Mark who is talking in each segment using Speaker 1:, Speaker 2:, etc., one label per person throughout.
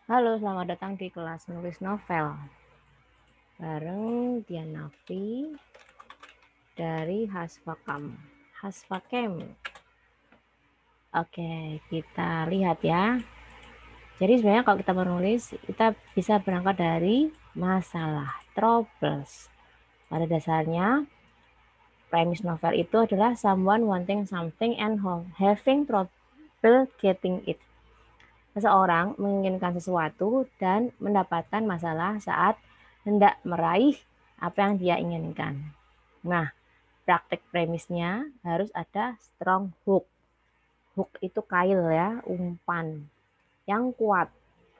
Speaker 1: Halo, selamat datang di kelas menulis novel bareng Dianavi dari Hasfakem. Oke, kita lihat ya. Jadi sebenarnya kalau kita menulis, kita bisa berangkat dari masalah, troubles. Pada dasarnya, premis novel itu adalah someone wanting something and having trouble getting it. Seseorang menginginkan sesuatu dan mendapatkan masalah saat hendak meraih apa yang dia inginkan. Nah, praktek premisnya harus ada strong hook. Hook itu kail ya, umpan yang kuat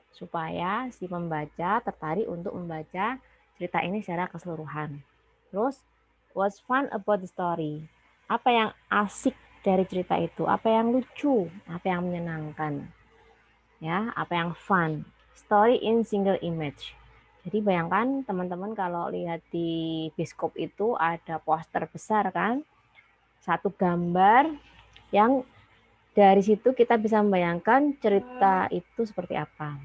Speaker 1: supaya si pembaca tertarik untuk membaca cerita ini secara keseluruhan. Terus, what's fun about the story? Apa yang asik dari cerita itu? Apa yang lucu? Apa yang menyenangkan? Ya, apa yang fun? Story in single image. Jadi bayangkan teman-teman kalau lihat di bioskop itu ada poster besar kan, satu gambar yang dari situ kita bisa membayangkan cerita itu seperti apa.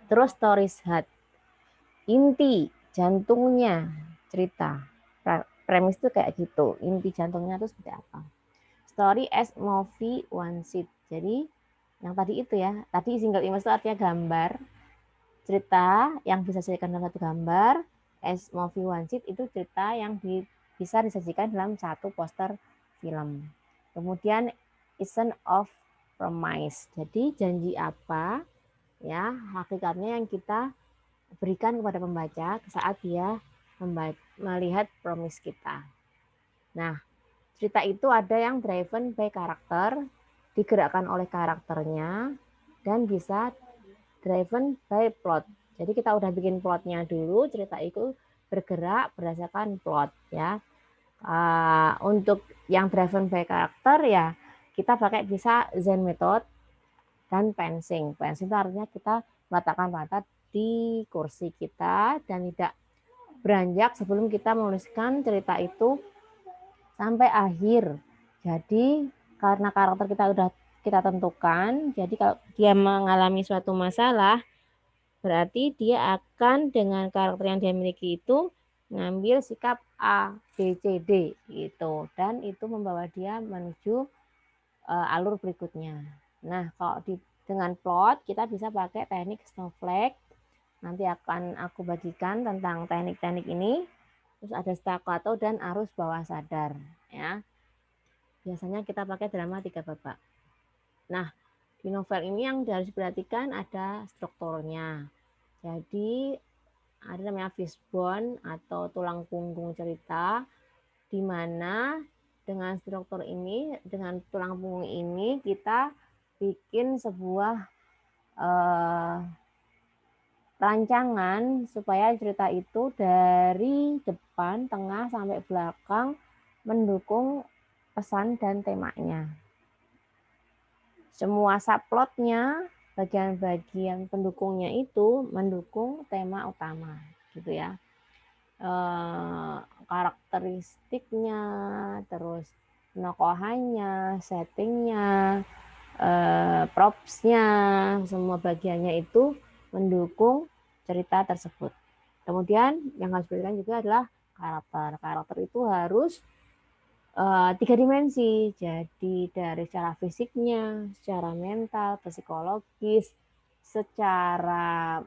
Speaker 1: Terus stories heart, inti jantungnya cerita. Premis itu kayak gitu, inti jantungnya itu seperti apa. Story as movie one sheet. Jadi yang tadi itu ya, tadi single image itu artinya gambar, cerita yang bisa disajikan dalam satu gambar. As movie one sheet itu cerita yang bisa disajikan dalam satu poster film. Kemudian essence of promise. Jadi janji apa ya hakikatnya yang kita berikan kepada pembaca saat dia melihat promise kita. Nah, cerita itu ada yang driven by karakter, digerakkan oleh karakternya, dan bisa driven by plot. Jadi kita udah bikin plotnya dulu, cerita itu bergerak berdasarkan plot ya. Untuk yang driven by karakter ya kita pakai bisa Zen method dan pacing. Pacing itu artinya kita meletakkan mata di kursi kita dan tidak beranjak sebelum kita menuliskan cerita itu sampai akhir. Jadi karena karakter kita udah kita tentukan, jadi kalau dia mengalami suatu masalah, berarti dia akan dengan karakter yang dia miliki itu ngambil sikap A, B, C, D gitu. Dan itu membawa dia menuju alur berikutnya. Nah, kalau dengan plot kita bisa pakai teknik snowflake. Nanti akan aku bagikan tentang teknik-teknik ini. Terus ada staccato dan arus bawah sadar ya. Biasanya kita pakai drama 3 babak. Nah, di novel ini yang harus diperhatikan ada strukturnya. Jadi ada namanya fishbone atau tulang punggung cerita, di mana dengan struktur ini, dengan tulang punggung ini kita bikin sebuah rancangan supaya cerita itu dari depan, tengah sampai belakang mendukung pesan dan temanya. Semua subplotnya, bagian-bagian pendukungnya itu mendukung tema utama, gitu ya. Karakteristiknya, terus penokohannya, settingnya, propsnya, semua bagiannya itu mendukung cerita tersebut. Kemudian yang harus diperhatikan juga adalah karakter. Karakter itu harus 3 dimensi. Jadi dari secara fisiknya, secara mental, psikologis, secara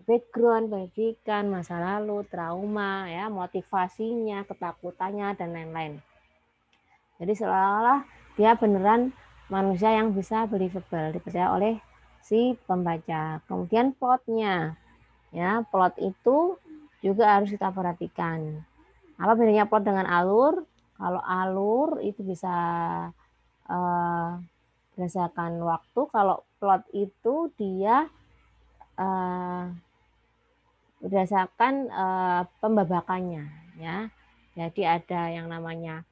Speaker 1: background, pendidikan, masa lalu, trauma, ya, motivasinya, ketakutannya, dan lain-lain. Jadi seolah-olah dia beneran manusia yang bisa believable, dipercaya oleh si pembaca. Kemudian plotnya, ya, plot itu juga harus kita perhatikan. Apa bedanya plot dengan alur? Kalau alur itu bisa berdasarkan waktu, kalau plot itu dia berdasarkan pembabakannya, ya. Jadi ada yang namanya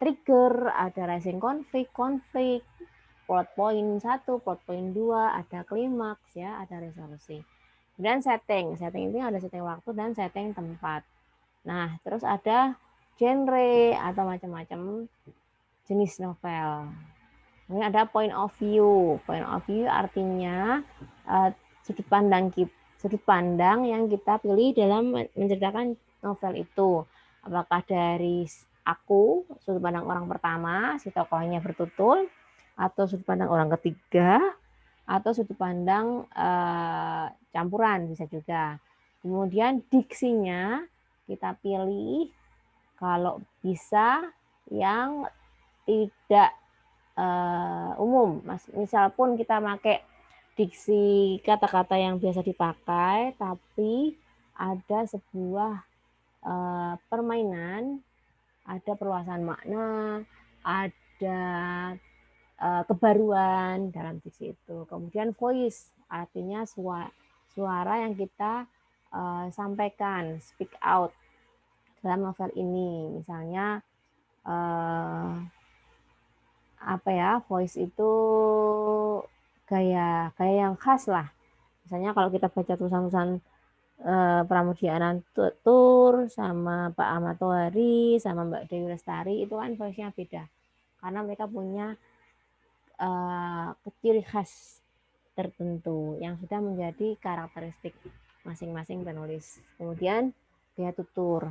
Speaker 1: trigger, ada rising konflik, plot point 1, plot point 2, ada klimaks ya, ada resolusi. Kemudian setting ini ada setting waktu dan setting tempat. Nah, terus ada genre atau macam-macam jenis novel. Kemudian ada point of view. Point of view artinya sudut pandang yang kita pilih dalam menceritakan novel itu. Apakah dari aku, sudut pandang orang pertama, si tokohnya bertutur, atau sudut pandang orang ketiga, atau sudut pandang campuran bisa juga. Kemudian diksinya kita pilih kalau bisa yang tidak umum. Misal pun kita pakai diksi kata-kata yang biasa dipakai, tapi ada sebuah permainan, ada perluasan makna, ada kebaruan dalam diksi itu. Kemudian voice artinya suara yang kita sampaikan, speak out dalam novel ini. Misalnya apa ya, voice itu gaya yang khas lah. Misalnya kalau kita baca tulisan-tulisan Pramudia Anantatur sama Pak Ahmad Tohari sama Mbak Dewi Lestari itu kan voice-nya beda karena mereka punya ciri khas tertentu yang sudah menjadi karakteristik masing-masing penulis. Kemudian gaya tutur.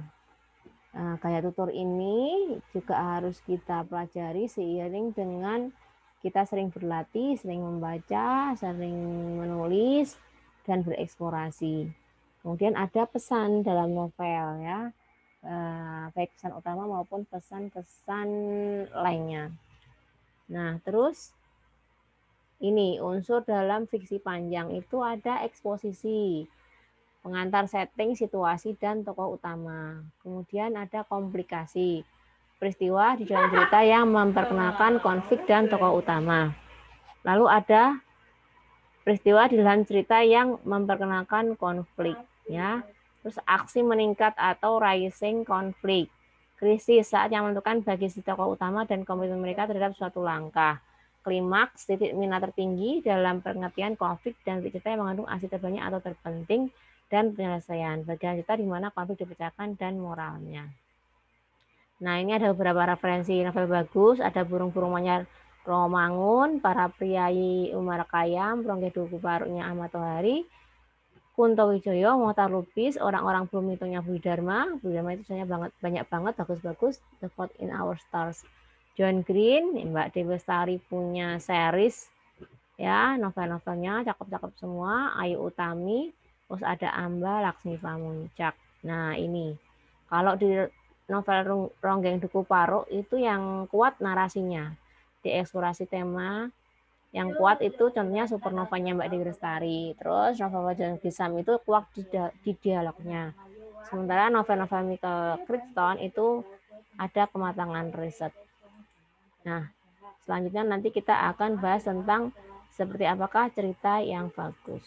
Speaker 1: Gaya tutur ini juga harus kita pelajari seiring dengan kita sering berlatih, sering membaca, sering menulis, dan bereksplorasi. Kemudian ada pesan dalam novel ya, baik pesan utama maupun pesan-pesan lainnya. Nah, terus ini unsur dalam fiksi panjang itu ada eksposisi, pengantar setting, situasi, dan tokoh utama. Kemudian ada komplikasi, peristiwa di dalam cerita yang memperkenalkan konflik dan tokoh utama. Lalu ada peristiwa di dalam cerita yang memperkenalkan konflik, ya. Terus aksi meningkat atau rising konflik, krisis saat yang menentukan bagi si tokoh utama dan komitmen mereka terhadap suatu langkah. Klimaks, titik minat tertinggi dalam pengertian konflik dan cerita yang mengandung aksi terbanyak atau terpenting dan penyelesaian. Bagian cerita di mana konflik dipecahkan dan moralnya. Nah, ini ada beberapa referensi novel bagus, ada Burung-burung Manyar Romangun, Para Priayi Umar Khayyam, Rongge Duku Paruknya Ahmad Tohari, Kunto Wijoyo, Mohtar Lubis, Orang-orang Belum Hitungnya Budi Dharma. Budi Dharma itu sebenarnya banyak banget, bagus-bagus. The Fault in Our Stars. John Green, Mbak Dewi Lestari punya series ya, novel-novelnya cakep-cakep semua. Ayu Utami, terus ada Amba Laksmi Pamuncak. Nah, ini kalau di novel Ronggeng Duku Paruk itu yang kuat narasinya, dieksplorasi tema yang kuat itu contohnya Supernovanya Mbak Dewi Lestari. Terus novel Wajah Gisam itu kuat di dialognya. Sementara novel-novel Michael Crichton itu ada kematangan riset. Nah, selanjutnya nanti kita akan bahas tentang seperti apakah cerita yang bagus.